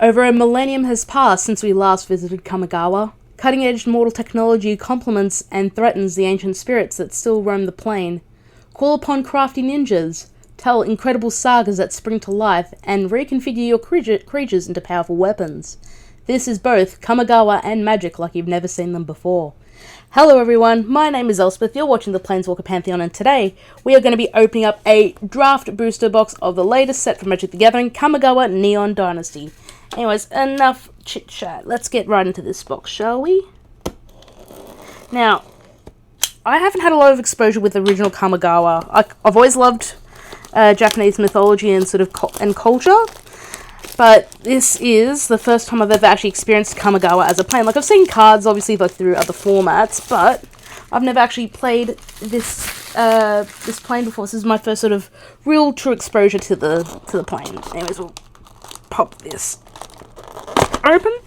Over a millennium has passed since we last visited Kamigawa. Cutting-edge mortal technology complements and threatens the ancient spirits that still roam the plane. Call upon crafty ninjas, tell incredible sagas that spring to life, and reconfigure your creatures into powerful weapons. This is both Kamigawa and magic like you've never seen them before. Hello everyone, my name is Elspeth, you're watching the Planeswalker Pantheon, and today we are going to be opening up a draft booster box of the latest set from Magic the Gathering, Kamigawa Neon Dynasty. Anyways, enough chit-chat, let's get right into this box, shall we? Now, I haven't had a lot of exposure with original Kamigawa. I've always loved Japanese mythology and and culture, but this is the first time I've ever actually experienced Kamigawa as a plane. Like, I've seen cards, obviously, like through other formats, but I've never actually played this this plane before. This is my first sort of real, true exposure to the plane. Anyways, we'll pop this open.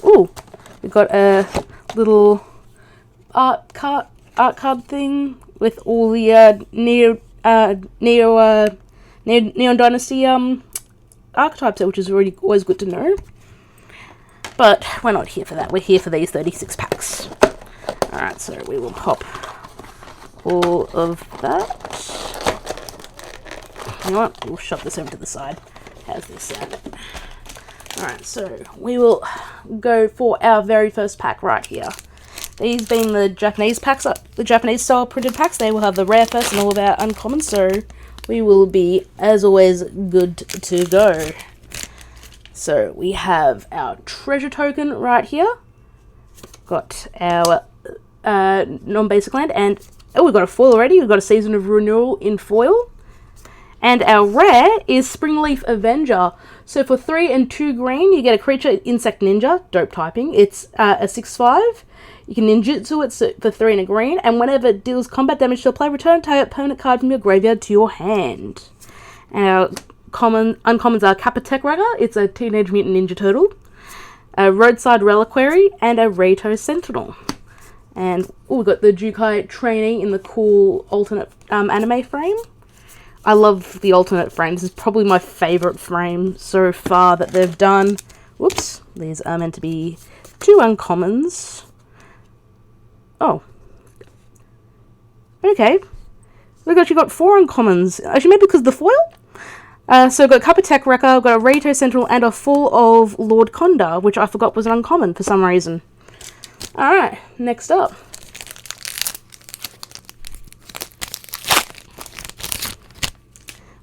Ooh, we've got a little art card thing with all the Neon Dynasty archetypes, which is really always good to know. But we're not here for that. We're here for these 36 packs. Alright, so we will pop all of that. You know what? We'll shove this over to the side. How's this sound? Alright, so we will go for our very first pack right here. These being the Japanese packs, the Japanese style printed packs, they will have the rare first and all of our uncommons, so we will be, as always, good to go. So we have our treasure token right here. Got our non-basic land, and oh, we've got a foil already. We've got a Season of Renewal in foil. And our rare is Springleaf Avenger. So for 3 and 2 green, you get a creature, Insect Ninja, dope typing. It's a 6/5. You can ninjutsu it for 3 and a green, and whenever it deals combat damage to a player, return a target opponent card from your graveyard to your hand. And our uncommons are Kappa Wragger, it's a Teenage Mutant Ninja Turtle, a Roadside Reliquary, and a Rato Sentinel. And we've got the Jukai Trainee in the cool alternate anime frame. I love the alternate frame. This is probably my favourite frame so far that they've done. Whoops, these are meant to be 2 uncommons. Oh. Okay. We've actually got 4 uncommons. Actually, maybe because of the foil? So we've got Kappa Wrecker, we've got a Rato Sentinel, and a full of Lord Conda, which I forgot was an uncommon for some reason. Alright, next up.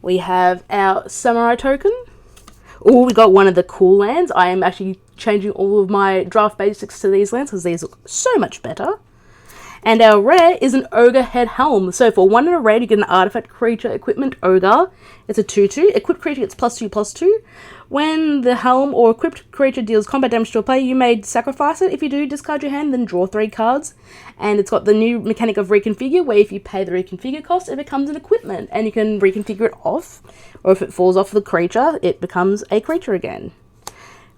We have our Samurai token. Oh, we got one of the cool lands. I am actually changing all of my draft basics to these lands because these look so much better. And our rare is an Ogre Head Helm. So for 1 and a red, you get an artifact creature equipment Ogre. It's a 2/2. Equipped creature gets +2/+2. When the helm or equipped creature deals combat damage to a player, you may sacrifice it. If you do, discard your hand, then draw 3 cards. And it's got the new mechanic of reconfigure, where if you pay the reconfigure cost, it becomes an equipment. And you can reconfigure it off. Or if it falls off the creature, it becomes a creature again.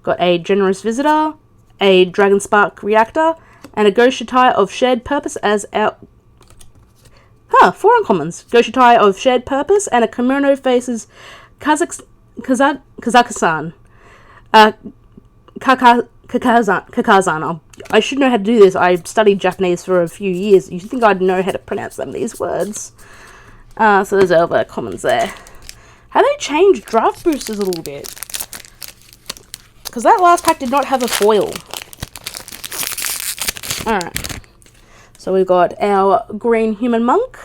Got a Generous Visitor, a Dragonspark Reactor, and a Goshitai of Shared Purpose as our... 4 uncommons. Goshitai of Shared Purpose, and a Kimono Faces Kazakhstan. Kakazan. I should know how to do this. I studied Japanese for a few years. You'd think I'd know how to pronounce some of these words. So there's all the commons there. Have they changed draft boosters a little bit? Because that last pack did not have a foil. Alright. So we've got our Green Human Monk.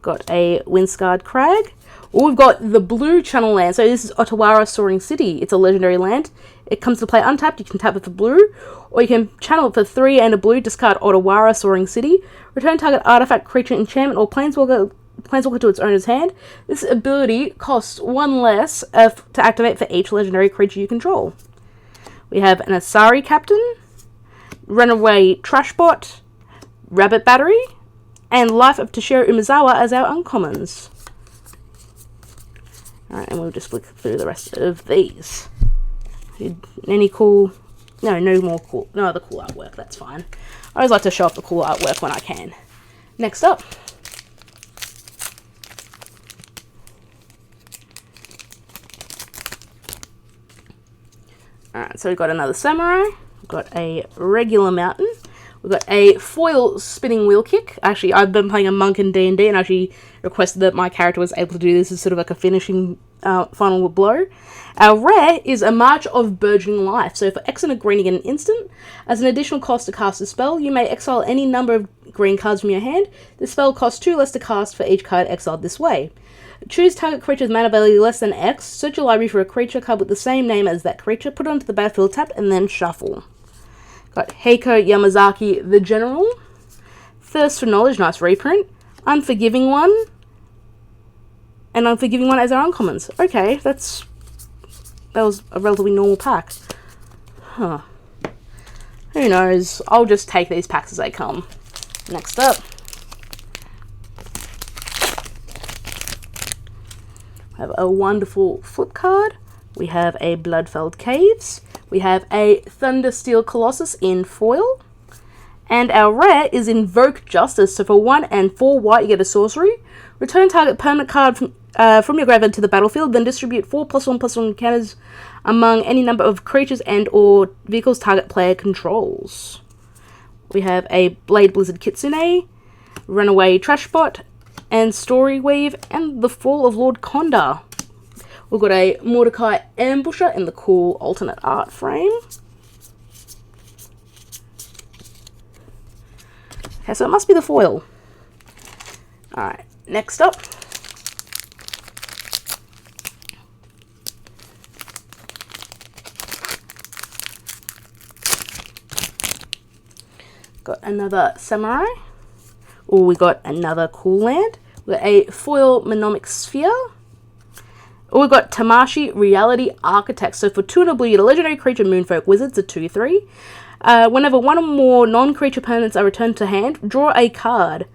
Got a Windscarred Crag. Oh, we've got the blue channel land. So this is Otawara Soaring City. It's a legendary land. It comes to play untapped. You can tap it for blue. Or you can channel it for 3 and a blue. Discard Otawara Soaring City. Return target artifact, creature, enchantment, or planeswalker to its owner's hand. This ability costs 1 less to activate for each legendary creature you control. We have an Asari Captain, Runaway Trashbot, Rabbit Battery, and Life of Toshiro Umezawa as our uncommons. Alright, and we'll just flick through the rest of these. Any cool... No other cool artwork, that's fine. I always like to show off the cool artwork when I can. Next up. Alright, so we've got another samurai. We've got a regular mountain. We've got a foil spinning wheel kick. Actually, I've been playing a monk in D&D and actually requested that my character was able to do this as sort of like a finishing final blow. Our rare is a March of Burgeoning Life. So for X and a green, you get an instant. As an additional cost to cast a spell, you may exile any number of green cards from your hand. The spell costs 2 less to cast for each card exiled this way. Choose target creature's mana value less than X. Search your library for a creature card with the same name as that creature. Put it onto the battlefield, tap, and then shuffle. Got Heiko Yamazaki, the General. Thirst for Knowledge, nice reprint. Unforgiving One. And Unforgiving One as our uncommons. Okay, that was a relatively normal pack. Huh. Who knows? I'll just take these packs as they come. Next up. We have a wonderful flip card. We have a Bloodfeld Caves. We have a Thundersteel Colossus in foil. And our rare is Invoke Justice. So for 1 and 4 white, you get a sorcery. Return target permanent card from your graveyard to the battlefield, then distribute 4 +1/+1 counters among any number of creatures and or vehicles target player controls. We have a Blade Blizzard Kitsune, Runaway Trashbot, and Story Weave, and the Fall of Lord Konda. We've got a Mordecai Ambusher in the cool alternate art frame. Okay, so it must be the foil. Alright, next up. Got another Samurai. Oh, we got another cool land. We got a foil Mnemonic Sphere. Oh, we got Tamashi Reality Architect. So for 2 and a blue, you get a legendary creature, Moonfolk Wizards, a 2/3. Whenever one or more non-creature permanents are returned to hand, draw a card.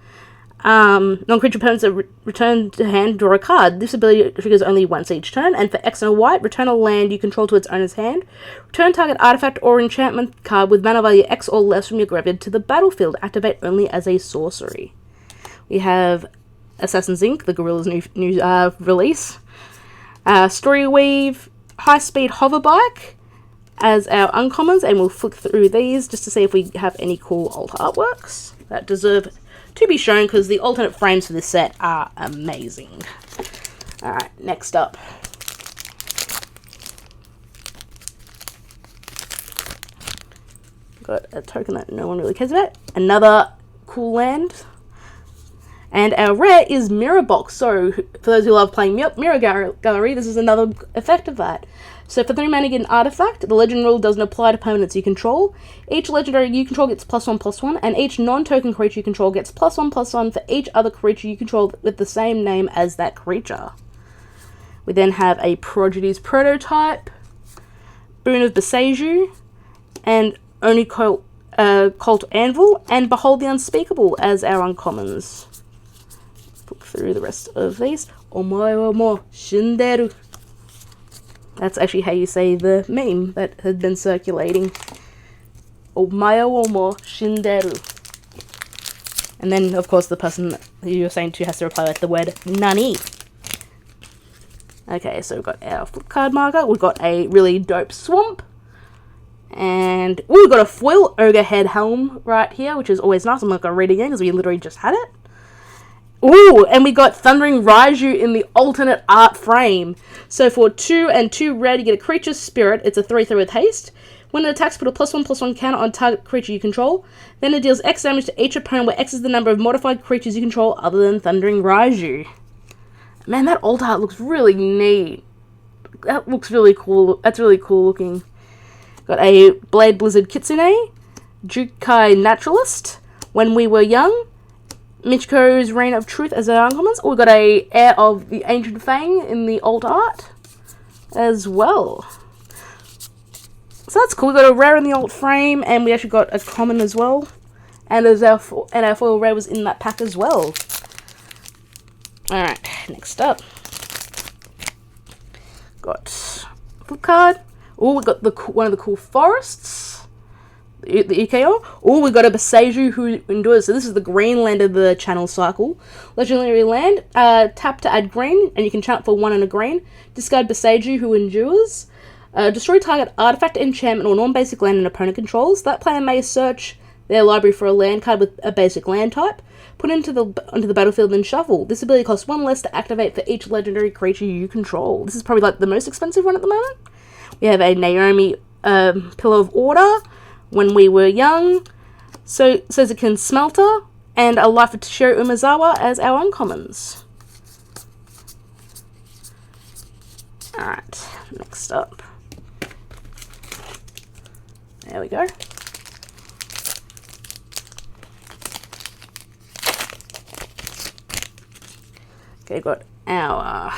Non-creature permanents are returned to hand, draw a card. This ability triggers only once each turn. And for X and a white, return a land you control to its owner's hand. Return target artifact or enchantment card with mana value X or less from your graveyard to the battlefield. Activate only as a sorcery. We have Assassin's Ink, the Gorilla's new release. Story Weave, High Speed Hoverbike as our uncommons, and we'll flick through these just to see if we have any cool alt artworks that deserve to be shown, because the alternate frames for this set are amazing. Alright, next up. Got a token that no one really cares about. Another cool land. And our rare is Mirror Box. So, for those who love playing Mirror Gallery, this is another effect of that. So, for 3 mana, you get an artifact. The legend rule doesn't apply to permanents you control. Each legendary you control gets +1/+1, and each non-token creature you control gets +1/+1 for each other creature you control with the same name as that creature. We then have a Prodigy's Prototype, Boon of Beseiju, and Oni Cult Anvil, and Behold the Unspeakable as our uncommons. Look through the rest of these. Omoe mo shinderu. That's actually how you say the meme that had been circulating. Omoe mo shinderu. And then, of course, the person who you're saying to has to reply with the word nani. Okay, so we've got our flip card marker. We've got a really dope swamp. And we've got a foil ogre head helm right here, which is always nice. I'm not going to read it again because we literally just had it. Ooh, and we got Thundering Raiju in the alternate art frame. So for 2 and 2 red, you get a creature's spirit. It's a 3/3 with haste. When it attacks, put a +1/+1 counter on target creature you control. Then it deals X damage to each opponent, where X is the number of modified creatures you control other than Thundering Raiju. Man, that alt art looks really neat. That looks really cool. That's really cool looking. Got a Blade Blizzard Kitsune, Jukai Naturalist, When We Were Young, Michiko's Reign of Truth as our uncommons. Oh, we've got a Heir of the Ancient Fang in the alt art as well. So that's cool. We got a rare in the alt frame, and we actually got a common as well. And our foil rare was in that pack as well. Alright, next up. Got flip card. Oh, we got one of the cool forests. The Ikeo. Oh, we got a Beseiju Who Endures. So this is the green land of the channel cycle. Legendary land. Tap to add green, and you can chant for 1 and a green. Discard Beseiju Who Endures. Destroy target artifact, enchantment, or non-basic land an opponent controls. That player may search their library for a land card with a basic land type, put it onto the battlefield, and shuffle. This ability costs 1 less to activate for each legendary creature you control. This is probably like the most expensive one at the moment. We have a Naomi Pillar of Order, When We Were Young, so says it can Smelter, and a Life of Toshiro Umezawa as our uncommons. Alright, next up. There we go. Okay, got our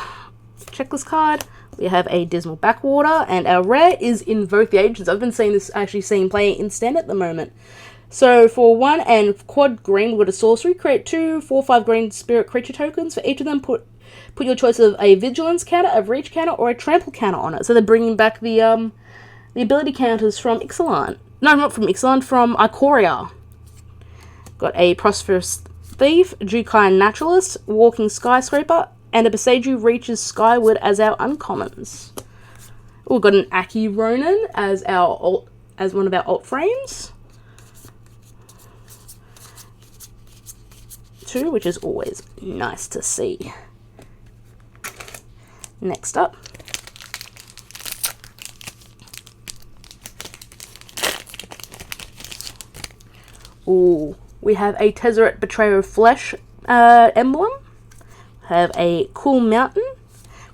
checklist card. We have a Dismal Backwater, and our rare is Invoke the Ancients. I've been seeing this, actually seeing play in stand at the moment. So for 1 and quad green with a sorcery, create 2 4/5 green spirit creature tokens. For each of them, put your choice of a vigilance counter, a reach counter, or a trample counter on it. So they're bringing back the ability counters from Ixalan. No, not from Ixalan, from Ikoria. Got a Prosperous Thief, Jukai Naturalist, Walking Skyscraper, and a Beseiju Reaches Skyward as our uncommons. We've got an Aki Ronin as one of our alt frames. 2, which is always nice to see. Next up. Ooh, we have a Tezzeret Betrayer of Flesh emblem. Have a Cool Mountain.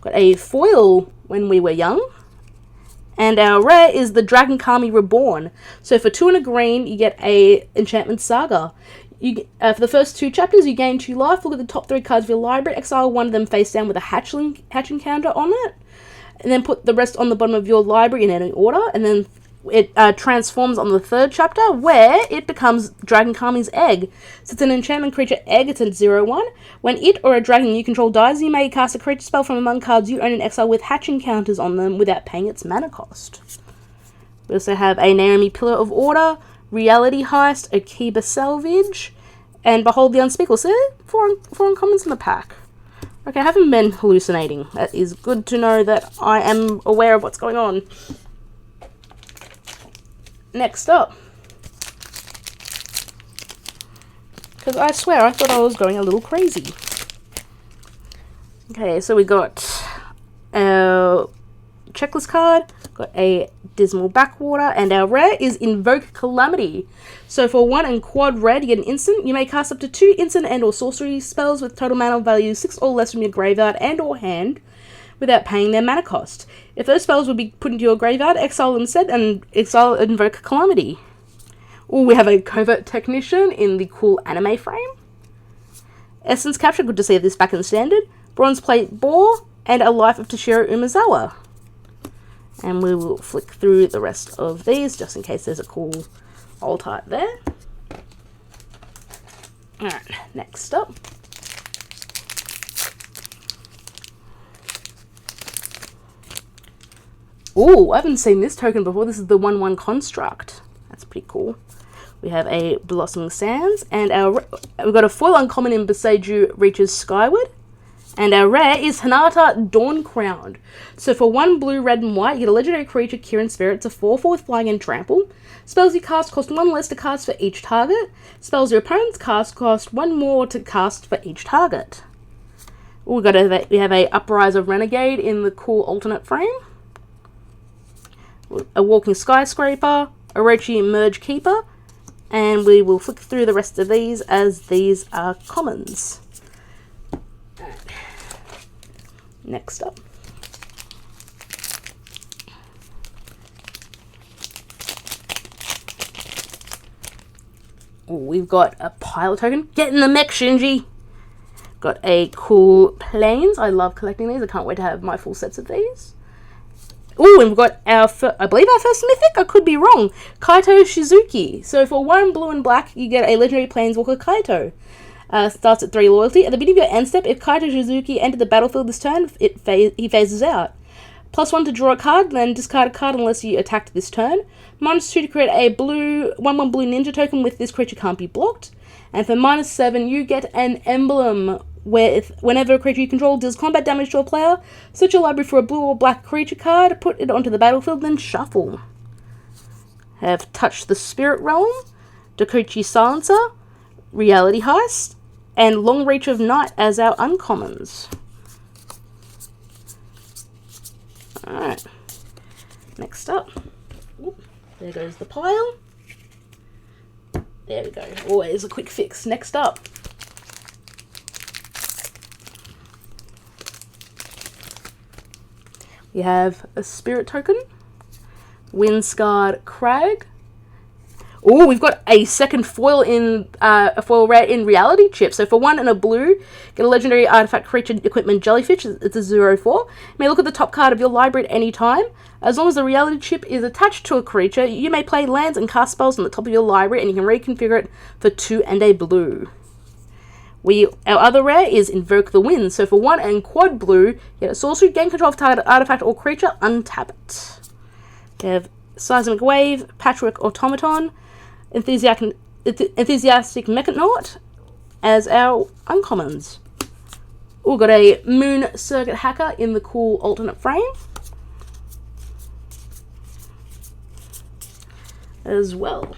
Got a foil When We Were Young. And our rare is the Dragon Kami Reborn. So for 2 and a green, you get a Enchantment Saga. For the first 2 chapters, you gain 2 life. Look at the top 3 cards of your library. Exile one of them face down with a hatchling counter on it. And then put the rest on the bottom of your library in any order. And then it transforms on the 3rd chapter, where it becomes Dragon Kami's Egg. So it's an enchantment creature egg. It's a 0/1. When it or a dragon you control dies, you may cast a creature spell from among cards you own in exile with hatching counters on them without paying its mana cost. We also have a Naomi Pillar of Order, Reality Heist, Akiba Salvage, and Behold the Unspeakable. So 4 uncommons in the pack. Okay, I haven't been hallucinating. That is good to know that I am aware of what's going on. Next up. Because I swear I thought I was going a little crazy. Okay, so we got our checklist card, got a Dismal Backwater, and our rare is Invoke Calamity. So for 1 and quad red, you get an instant. You may cast up to 2 instant and or sorcery spells with total mana value 6 or less from your graveyard and or hand without paying their mana cost. If those spells would be put into your graveyard, exile them instead and exile Invoke Calamity. Ooh, we have a Covert Technician in the cool anime frame. Essence Capture, good to see this back in standard. Bronze Plate Boar, and a Life of Toshiro Umezawa. And we will flick through the rest of these, just in case there's a cool alt art there. Alright, next up. Ooh, I haven't seen this token before. This is the 1/1 Construct. That's pretty cool. We have a Blossoming Sands, and we've got a foil uncommon in Beseiju Reaches Skyward. And our rare is Hinata Dawn-Crowned. So for 1 blue, red, and white, you get a legendary creature, Kirin Spirit. It's a 4/4 with flying and trample. Spells you cast cost 1 less to cast for each target. Spells your opponents cast cost 1 more to cast for each target. Ooh, we have a Uprise of Renegade in the cool alternate frame. A Walking Skyscraper, Orochi Merge Keeper, and we will flick through the rest of these as these are commons. Next up. Ooh, we've got a pilot token. Get in the mech, Shinji! Got a cool Planes. I love collecting these. I can't wait to have my full sets of these. Ooh, and we've got I believe our first mythic, I could be wrong, Kaito Shizuki. So for 1 blue and black, you get a legendary Planeswalker Kaito. Starts at 3 loyalty. At the beginning of your end step, if Kaito Shizuki entered the battlefield this turn, he phases out. +1 to draw a card, then discard a card unless you attacked this turn. -2 to create a 1/1 blue ninja token with this creature can't be blocked. And for -7, you get an emblem whenever a creature you control deals combat damage to a player, search your library for a blue or black creature card, put it onto the battlefield, then shuffle. Have Touch the Spirit Realm, Dokuchi Silencer, Reality Heist, and Long Reach of Night as our uncommons. Alright, next up, there goes the pile. There we go, always a quick fix. Next up, we have a Spirit Token, Windscarred Crag. Oh, we've got a second foil in a foil rare in Reality Chip. So for 1 and a blue, get a legendary artifact creature equipment jellyfish. It's a 0/4. You may look at the top card of your library at any time. As long as the Reality Chip is attached to a creature, you may play lands and cast spells on the top of your library, and you can reconfigure it for 2 and a blue. Our other rare is Invoke the Wind. So for 1 and quad blue, get a sorcery, gain control of target artifact or creature, untap it. We have Seismic Wave, Patchwork Automaton, Enthusiastic Mechanaut as our uncommons. We've got a Moon Circuit Hacker in the cool alternate frame as well.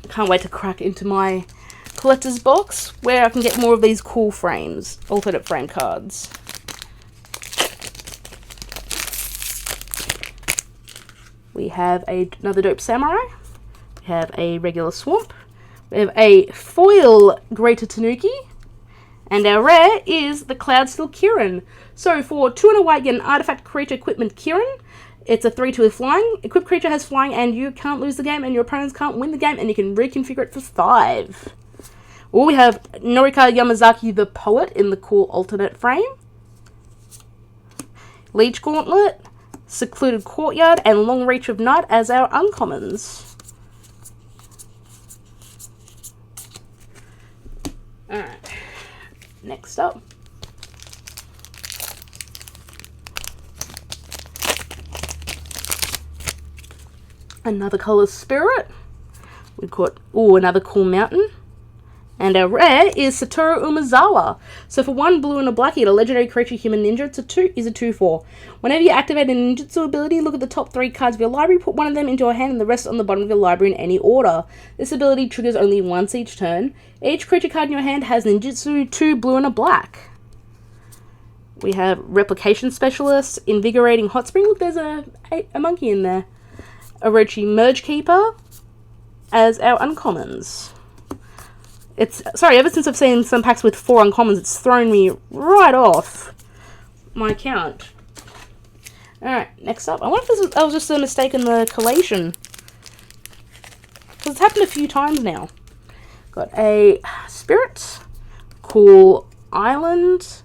Can't wait to crack into my collector's box where I can get more of these cool frames, alternate frame cards. We have another dope samurai. We have a regular swamp. We have a foil Greater Tanuki. And our rare is the Cloudsteel Kirin. So for 2 and a white, get an artifact creature equipment Kirin. It's a 3/2 with flying. Equipped creature has flying and you can't lose the game and your opponents can't win the game, and you can reconfigure it for 5. Or we have Norika Yamazaki the Poet in the cool alternate frame. Leech Gauntlet, Secluded Courtyard, and Long Reach of Night as our uncommons. Alright, next up. Another colour spirit. We've got, another cool mountain. And our rare is Satoru Umezawa. So for 1 blue and a black, you get a legendary creature human ninja. It's a 2/4. Whenever you activate a ninjutsu ability, look at the top 3 cards of your library, put one of them into your hand and the rest on the bottom of your library in any order. This ability triggers only once each turn. Each creature card in your hand has ninjutsu, 2 blue and a black. We have Replication Specialist, Invigorating Hot Spring. Look, there's a monkey in there. Orochi Merge Keeper as our uncommons. Ever since I've seen some packs with 4 uncommons, it's thrown me right off my count. Alright, next up. I wonder if that was just a mistake in the collation. Because it's happened a few times now. Got a Spirit, Cool Island,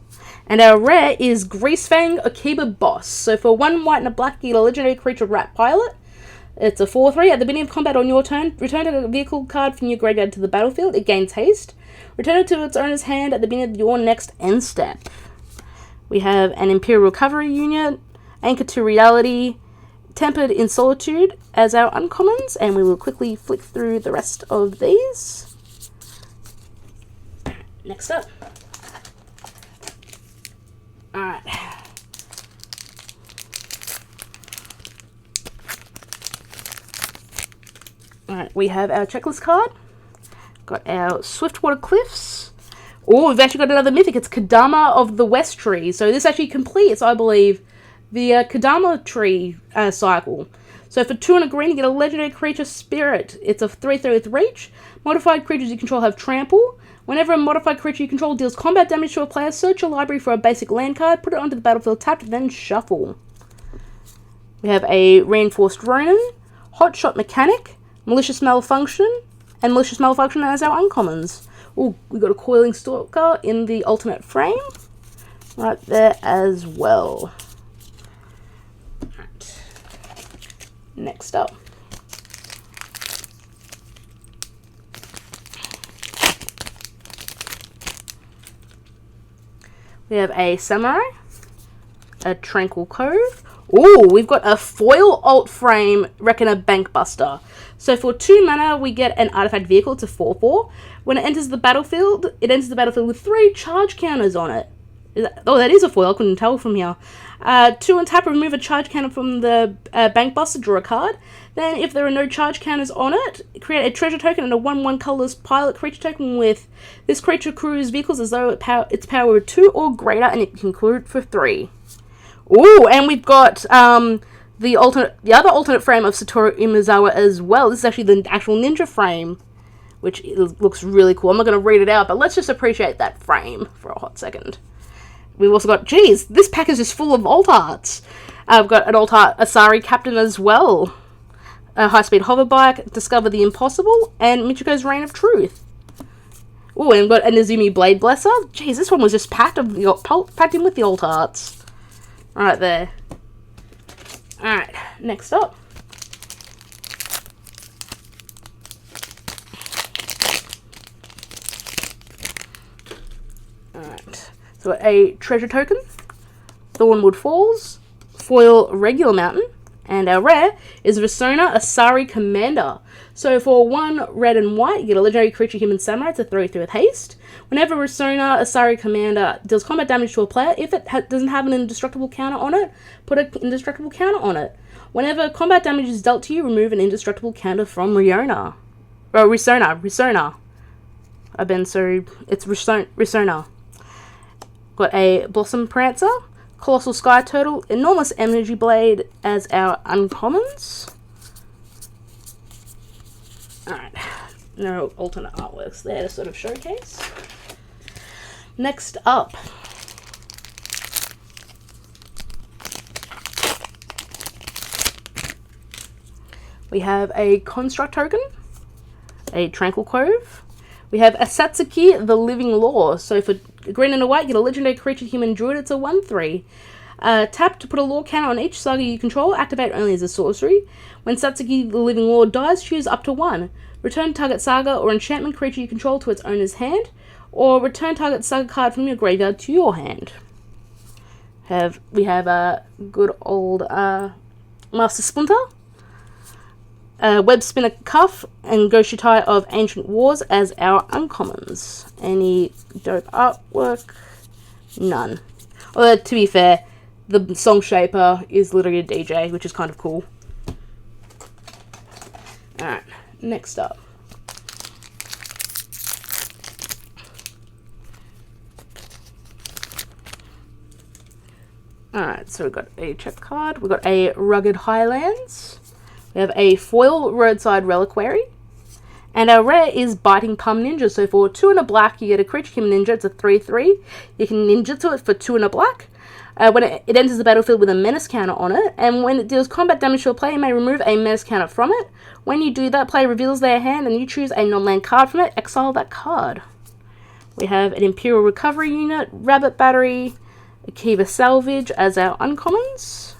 and our rare is Greasefang Akiba Boss. So for 1 white and a black, you get a legendary creature Rat Pilot. It's a 4/3. At the beginning of combat on your turn, return a vehicle card from your graveyard to the battlefield. It gains haste. Return it to its owner's hand at the beginning of your next end step. We have an Imperial Cavalry unit, Anchor to Reality, Tempered in Solitude as our uncommons, and we will quickly flick through the rest of these. Next up. Alright. Alright, we have our checklist card. Got our Swiftwater Cliffs. Oh, we've actually got another mythic. It's Kadama of the West Tree. So this actually completes, I believe, the Kadama tree cycle. So for 2 and a green, you get a legendary creature Spirit. It's a 3/3 with reach. Modified creatures you control have trample. Whenever a modified creature you control deals combat damage to a player, search your library for a basic land card, put it onto the battlefield tapped, then shuffle. We have a Reinforced Ronin, Hotshot Mechanic, Malicious Malfunction, and Malicious Malfunction as our uncommons. Oh, we got a Coiling Stalker in the alternate frame right there as well. Right. Next up. We have a Samurai, a Tranquil Cove, Ooh, we've got a foil alt frame Reckoner Bankbuster. So for 2 mana, we get an artifact vehicle. It's a 4/4. When it enters the battlefield, with 3 charge counters on it. That is a foil. I couldn't tell from here. 2 on tap, remove a charge counter from the Bankbuster, draw a card. Then, if there are no charge counters on it, create a treasure token and a 1/1 colorless pilot creature token with this creature crew's vehicles as though its power 2 or greater, and it can crew it for 3. Ooh, and we've got the other alternate frame of Satoru Umezawa as well. This is actually the actual ninja frame, which looks really cool. I'm not going to read it out, but let's just appreciate that frame for a hot second. We've also got, geez, this pack is just full of alt arts. I've got an alt art Asari Captain as well. A high-speed hoverbike, Discover the Impossible, and Michiko's Reign of Truth. Ooh, and we've got a Nezumi Blade Blesser. Geez, this one was just packed in with the alt arts. Right there. Alright, next up. Alright, so a treasure token, Thornwood Falls, foil regular mountain, and our rare is Risona Asari Commander. So for 1 red and white, you get a legendary creature human samurai. It's a 3/3 with haste. Whenever Risona Asari Commander deals combat damage to a player, if it doesn't have an indestructible counter on it, put an indestructible counter on it. Whenever combat damage is dealt to you, remove an indestructible counter from Risona. I've been so... It's Risona. Got a Blossom Prancer, Colossal Sky Turtle, Enormous Energy Blade as our uncommons. Alright, no alternate artworks there to sort of showcase. Next up, we have a Construct token, a Tranquil Cove. We have a Satsuki, the Living Law. So for green and a white, get a legendary creature human druid. It's a 1/3. Tap to put a law counter on each saga you control. Activate only as a sorcery. When Satsuki, the Living Law, dies, choose up to 1. Return target saga or enchantment creature you control to its owner's hand, or return target saga card from your graveyard to your hand. We have a good old Master Splinter, Web Spinner Cuff, and Goshitai of Ancient Wars as our uncommons. Any dope artwork? None. Although, to be fair, the Song Shaper is literally a DJ, which is kind of cool. Alright, next up. Alright, so we've got a check card. We've got a Rugged Highlands. We have a foil Roadside Reliquary. And our rare is Biting Palm Ninja. So for 2 and a black, you get a creature human ninja. It's a 3/3. You can ninjutsu it for 2 and a black. When it enters the battlefield with a menace counter on it, and when it deals combat damage to a player, you may remove a menace counter from it. When you do that, player reveals their hand and you choose a non-land card from it, exile that card. We have an Imperial Recovery Unit, Rabbit Battery, Akiva Salvage as our uncommons,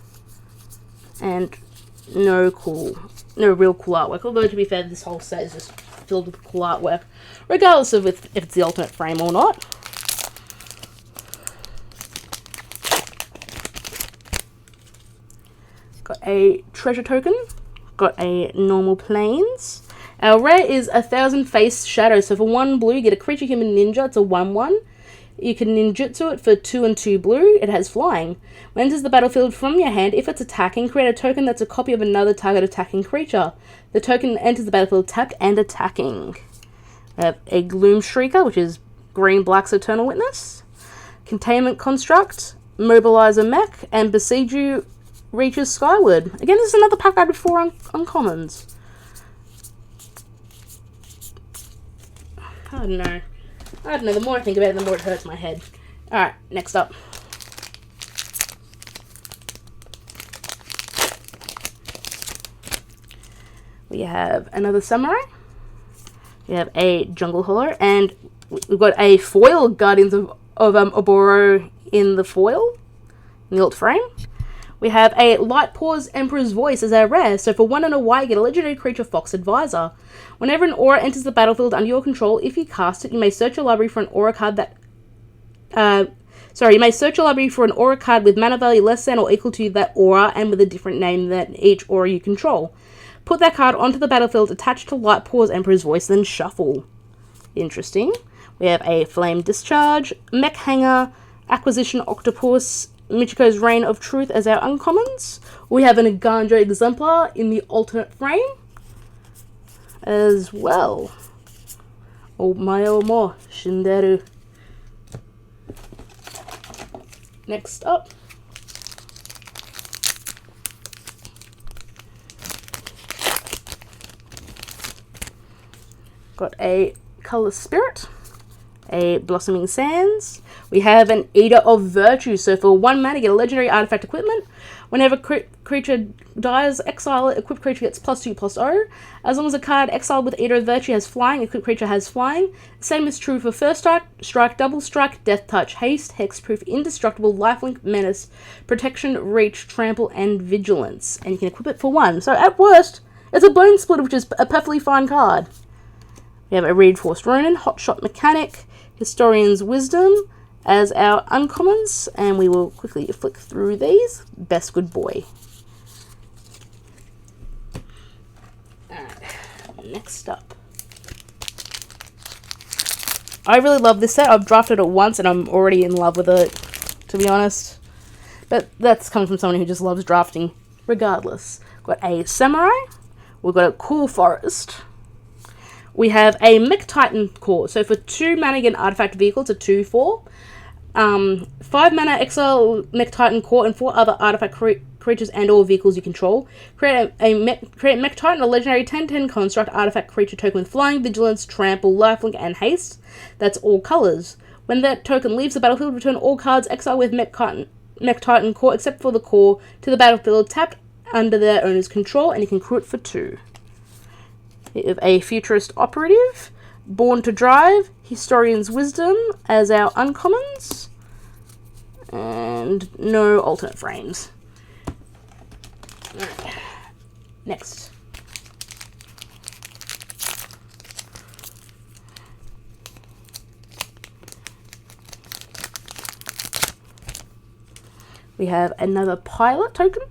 and no real cool artwork. Although, to be fair, this whole set is just filled with cool artwork, regardless of if it's the alternate frame or not. Got a treasure token, got a normal plains. Our rare is 1,000 Face Shadow. So for 1 blue, you get a creature human ninja. It's a 1/1. You can ninjutsu it for 2 and 2 blue. It has flying. When it enters the battlefield from your hand, if it's attacking, create a token that's a copy of another target attacking creature. The token enters the battlefield tapped and attacking. We have a Gloom Shrieker, which is green black's Eternal Witness. Containment Construct, Mobilizer Mech, and Besieju Reaches Skyward. Again, this is another pack out of 4 uncommons. I don't know. The more I think about it, the more it hurts my head. Alright, next up. We have another Samurai. We have a Jungle Hollow. And we've got a foil Guardians of Oboro in the foil. In the alt frame. We have a Light Paws Emperor's Voice as our rare. So for 1 and a white, you get a legendary creature Fox Advisor. Whenever an aura enters the battlefield under your control, if you cast it, you may search your library for an aura card that Sorry, you may search your library for an aura card with mana value less than or equal to that aura and with a different name than each aura you control. Put that card onto the battlefield attached to Light Paws Emperor's Voice, then shuffle. Interesting. We have a Flame Discharge, Mech Hanger, Acquisition Octopus, Michiko's Reign of Truth as our uncommons. We have an Ganjo Exemplar in the alternate frame as well. Oh my oh more, Shinderu. Next up, got a Color Spirit, a Blossoming Sands. We have an Eater of Virtue. So for 1 mana, get a legendary artifact equipment. Whenever creature dies, exile it. Equipped creature gets +2/+0. As long as a card exiled with Eater of Virtue has flying, equipped creature has flying. Same is true for first strike, double strike, death touch, haste, hexproof, indestructible, lifelink, menace, protection, reach, trample, and vigilance. And you can equip it for 1. So at worst, it's a Bone Splitter, which is a perfectly fine card. We have a Reinforced Ronin, Hotshot Mechanic, Historian's Wisdom as our uncommons, and we will quickly flick through these. Best Good Boy. Alright, next up. I really love this set. I've drafted it once and I'm already in love with it, to be honest. But that's coming from someone who just loves drafting regardless. Got a Samurai. We've got a Cool Forest. We have a Mech Titan Core. So for 2 mana, get an artifact vehicle. It's a 2/4. 5 mana, exile Mech Titan Core and 4 other artifact creatures and or vehicles you control. Create Mech Titan, a legendary 10/10 construct artifact creature token with flying, vigilance, trample, lifelink, and haste. That's all colors. When that token leaves the battlefield, return all cards exiled with Mech Titan Core except for the core to the battlefield tapped under their owner's control, and you can crew it for 2. We have a Futurist Operative, Born to Drive, Historian's Wisdom as our uncommons, and no alternate frames. Right. Next. We have another Pilot token.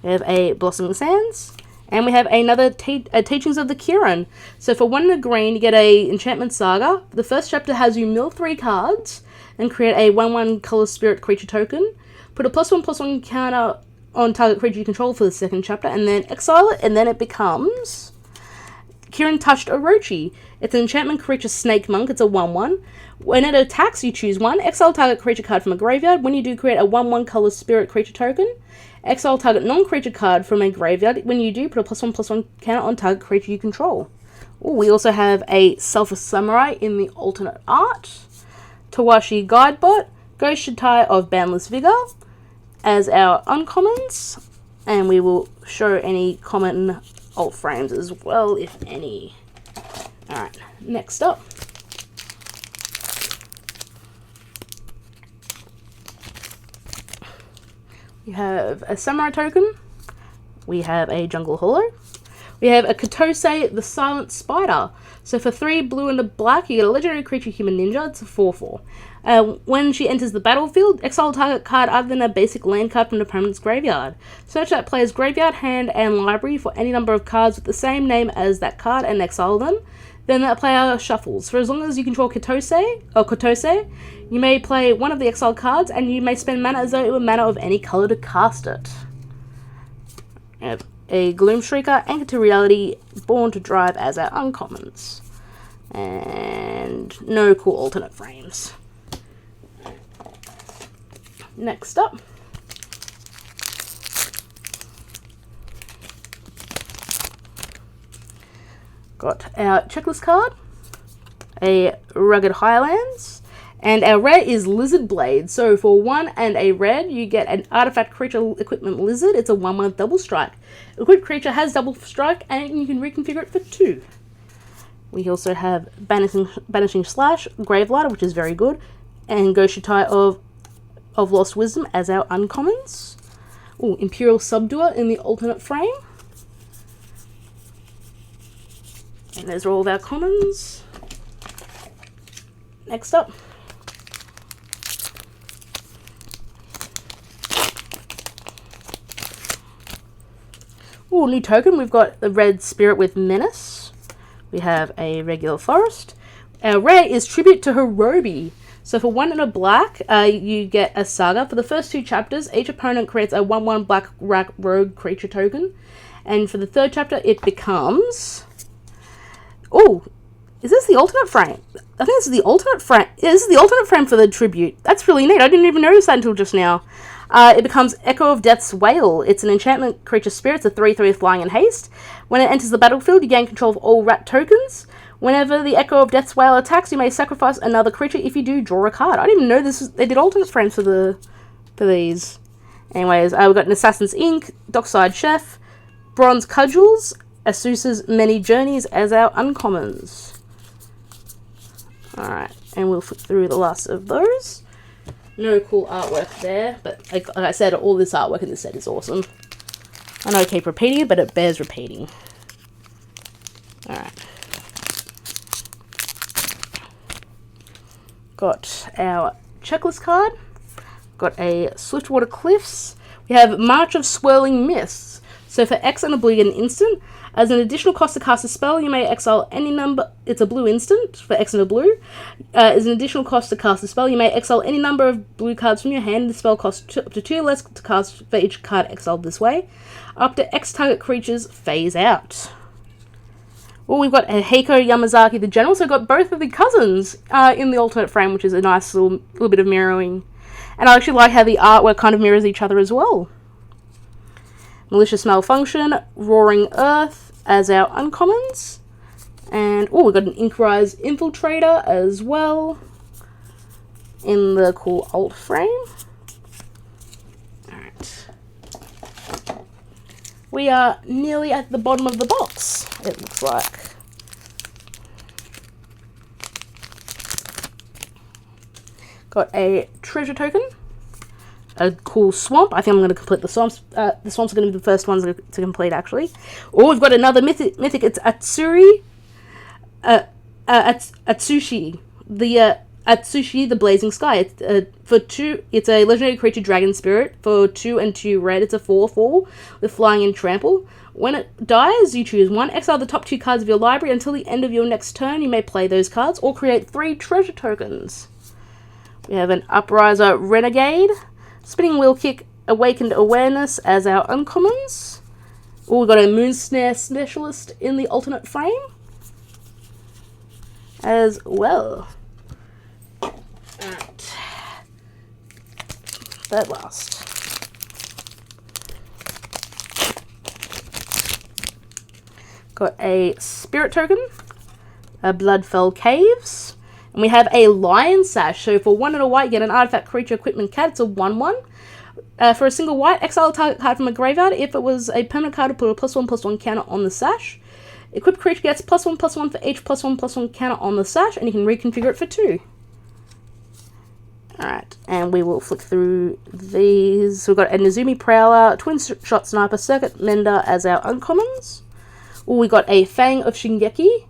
We have a Blossoming Sands. And we have another Teachings of the Kirin. So for 1 in a green, you get a Enchantment Saga. The first chapter has you mill 3 cards and create a 1/1 Color Spirit creature token. Put a +1/+1 counter on target creature you control for the second chapter, and then exile it, and then it becomes Kirin Touched Orochi. It's an enchantment creature Snake Monk. It's a 1/1. When it attacks, you choose 1. Exile target creature card from a graveyard. When you do, create a 1/1 Color Spirit creature token. Exile target non-creature card from a graveyard. When you do, put a +1/+1 counter on target creature you control. Ooh, we also have a Selfless Samurai in the alternate art. Tawashi Guidebot, Ghost Shitai of Boundless Vigor as our uncommons. And we will show any common alt frames as well, if any. Alright, next up. We have a Samurai token. We have a Jungle Hollow. We have a Katose, the Silent Spider. So for 3 blue and a black, you get a legendary creature human ninja. It's a 4/4. When she enters the battlefield, exile target card other than a basic land card from the opponent's graveyard. Search that player's graveyard, hand, and library for any number of cards with the same name as that card and exile them. Then that player shuffles. For as long as you control Katose, you may play one of the exiled cards, and you may spend mana as though it were mana of any color to cast it. We have a Gloomshrieker, Anchor to Reality, Born to Drive as our uncommons. And no cool alternate frames. Next up. Got our checklist card, a Rugged Highlands, and our rare is Lizard Blade. So for 1 and a red, you get an artifact creature equipment lizard. It's a 1/1 double strike. Equipped creature has double strike, and you can reconfigure it for 2. We also have Banishing Slash, Gravelighter, which is very good, and Ghost Shitai of Lost Wisdom as our uncommons. Ooh, Imperial Subduer in the alternate frame. And those are all of our commons. Next up. Oh, new token. We've got the red spirit with menace. We have a regular forest. Our rare is tribute to Hirobi. So for 1 and a black, you get a saga. For the first 2 chapters, each opponent creates a 1/1 black rogue creature token. And for the 3rd chapter, it becomes... Oh, is this the alternate frame? I think this is the alternate frame. Yeah, this is the alternate frame for the tribute. That's really neat. I didn't even notice that until just now. It becomes Echo of Death's Wail. It's an enchantment creature spirit. It's a 3/3 flying and haste. When it enters the battlefield, you gain control of all rat tokens. Whenever the Echo of Death's Wail attacks, you may sacrifice another creature. If you do, draw a card. I didn't even know they did alternate frames for these. Anyways, we've got an Assassin's Ink, Dockside Chef, Bronze Cudgels, Asus's Many Journeys as our uncommons. Alright, and we'll flip through the last of those. No cool artwork there, but like I said, all this artwork in this set is awesome. I know I keep repeating it, but it bears repeating. Alright. Got our checklist card. Got a Swiftwater Cliffs. We have March of Swirling Mists. So for X and a blue, you get an instant. As an additional cost to cast a spell, you may exile any number... It's a blue instant for X and a blue. As an additional cost to cast a spell, you may exile any number of blue cards from your hand. The spell costs up to 2 less to cast for each card exiled this way. Up to X target creatures phase out. Well, we've got Heiko Yamazaki the General, so we've got both of the cousins in the alternate frame, which is a nice little bit of mirroring. And I actually like how the artwork kind of mirrors each other as well. Malicious Malfunction, Roaring Earth as our uncommons. And, oh, we've got an Inkrise Infiltrator as well in the cool alt frame. Alright. We are nearly at the bottom of the box, it looks like. Got a treasure token. A cool swamp. I think I'm going to complete the swamps. The swamps are going to be the first ones to complete, actually. Oh, we've got another mythic. It's Atsuri. Atsushi. The Atsushi, the Blazing Sky. It's for 2. It's a legendary creature, dragon spirit. For 2 and 2 red. It's a 4/4 with flying and trample. When it dies, you choose 1. Exile the top 2 cards of your library until the end of your next turn. You may play those cards or create 3 treasure tokens. We have an Upriser Renegade. Spinning Wheel Kick, Awakened Awareness as our uncommons. Oh, we've got a Moon Snare Specialist in the alternate frame as well. Alright. That last. Got a Spirit Token, a Bloodfell Caves. And we have a Lion Sash. So for 1 and a white, you get an artifact, creature, equipment, cat. It's a 1/1. For a single white, exile a target card from a graveyard. If it was a permanent card, put a +1/+1 counter on the sash. Equipped creature gets +1/+1 for each +1/+1 counter on the sash, and you can reconfigure it for 2. Alright, and we will flick through these. So we've got a Nezumi Prowler, Twin Shot Sniper, Circuit Mender as our uncommons. We got a Fang of Shigeki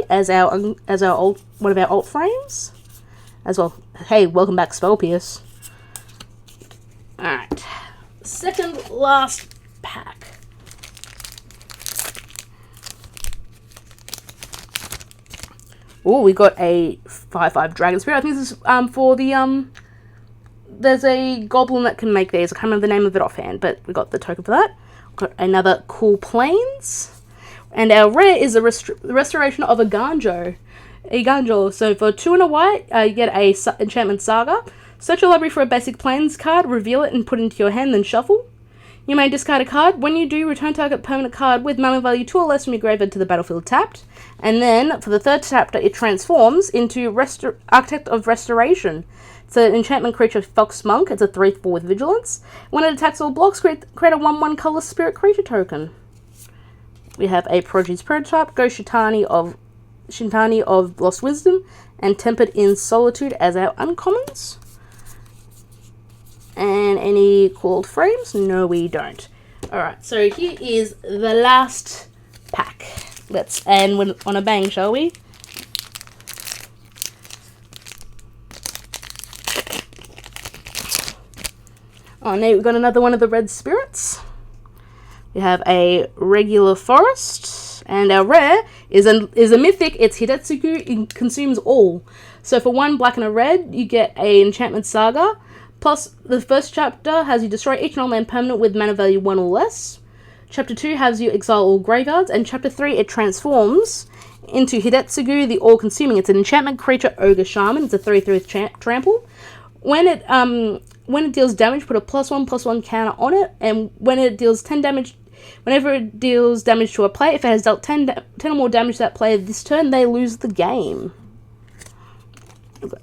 as our one of our alt frames as well. Hey, welcome back, Spell Pierce. Alright, second last pack. Oh, we got a 5/5 Dragon Spirit. I think this is for the there's a goblin that can make these. I can't remember the name of it offhand, but we got the token for that. We've got another Cool Plains. And our rare is the restoration of a Ganjo. So for 2 and a white, you get a enchantment saga. Search your library for a basic plains card, reveal it and put it into your hand, then shuffle. You may discard a card. When you do, return target permanent card with mana value 2 or less from your graveyard to the battlefield tapped. And then, for the 3rd chapter, it transforms into Architect of Restoration. It's an enchantment creature, Fox Monk. It's a 3/4 with vigilance. When it attacks all blocks, create a 1/1 color spirit creature token. We have a Prodigy's Prototype, Ghost Shintani of Lost Wisdom, and Tempered in Solitude as our uncommons. And any called frames? No, we don't. Alright, so here is the last pack. Let's end on a bang, shall we? Oh, now we've got another one of the red spirits. You have a regular forest, and our rare is a mythic. It's Hidetsugu. It consumes all. So for 1 black and a red, you get a enchantment saga. Plus, the first chapter has you destroy each non-land permanent with mana value 1 or less. Chapter 2 has you exile all graveyards, and Chapter 3 it transforms into Hidetsugu, the all-consuming. It's an enchantment creature, ogre shaman. It's a 3/3 trample. When it deals damage, put a +1/+1 counter on it, and when it deals 10 damage, whenever it deals damage to a player, if it has dealt 10 or more damage to that player this turn, they lose the game.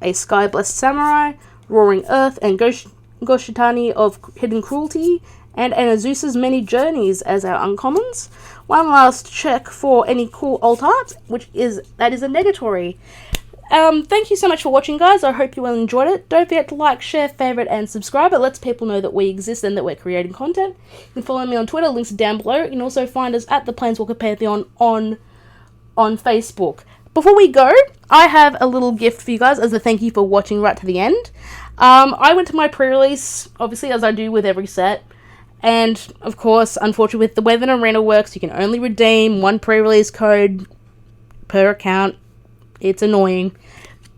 A Sky Blessed Samurai, Roaring Earth, and Goshitani of Hidden Cruelty, and Anazusa's Many Journeys as our uncommons. One last check for any cool alt art, that is a negatory. Thank you so much for watching, guys. I hope you all enjoyed it. Don't forget to like, share, favorite, and subscribe. It lets people know that we exist and that we're creating content. You can follow me on Twitter, links are down below. You can also find us at the Planeswalker Pantheon on Facebook. Before we go, I have a little gift for you guys as a thank you for watching right to the end. I went to my pre-release, obviously, as I do with every set. And, of course, unfortunately, with the way that Arena works, you can only redeem 1 pre-release code per account. It's annoying.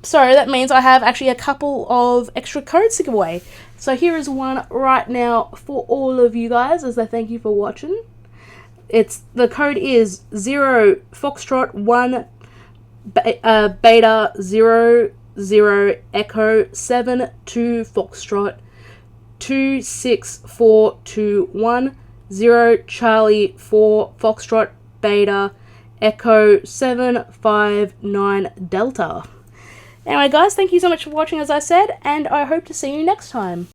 So that means I have actually a couple of extra codes to give away. So here is one right now for all of you guys as a thank you for watching. The code is 0 Foxtrot 1 Beta 00 Echo 7 2 Foxtrot 26421 0 Charlie 4 Foxtrot Beta Echo 759 Delta. Anyway, guys, thank you so much for watching, as I said, and I hope to see you next time.